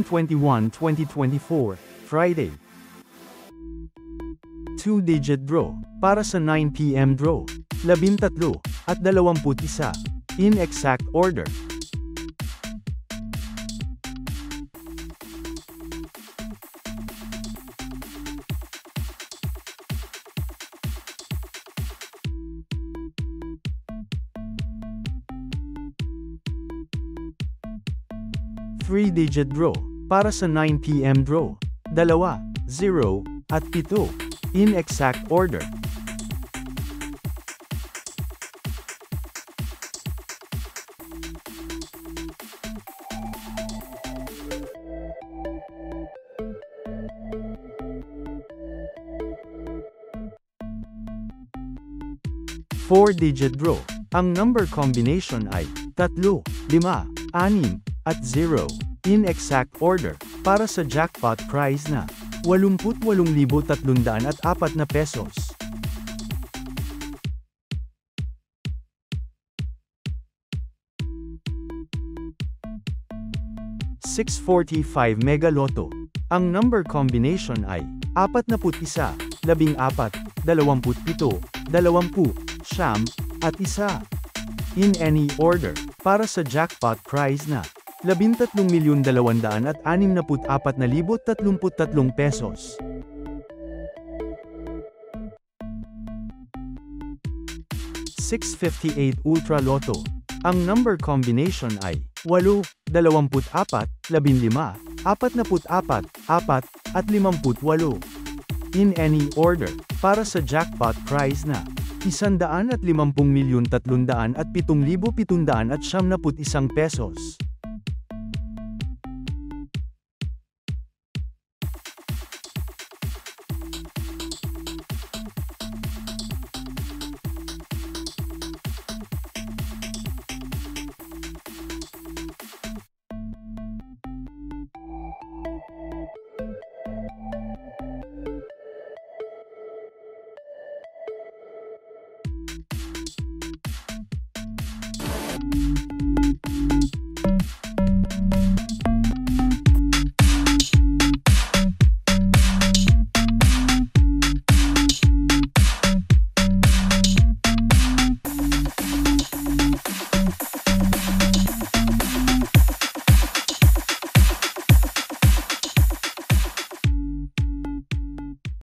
21-2024, Friday. 2-digit draw, para sa 9 p.m. draw, 13 at 21, in exact order. Three-digit draw, para sa 9 p.m. draw, 2, 0, at 7, in exact order. Four-digit draw, ang number combination ay 3, 5, 6, at 0, in exact order, para sa jackpot prize na 88,304 na pesos. $645 Mega Lotto, ang number combination ay 41, 14, 27, 20, at 1, in any order, para sa jackpot prize na 13,264,033 pesos. $658 Ultra Lotto, ang number combination ay 8, 24, 15, 44, 4, at 58, in any order, para sa jackpot prize na 150,307,771 pesos.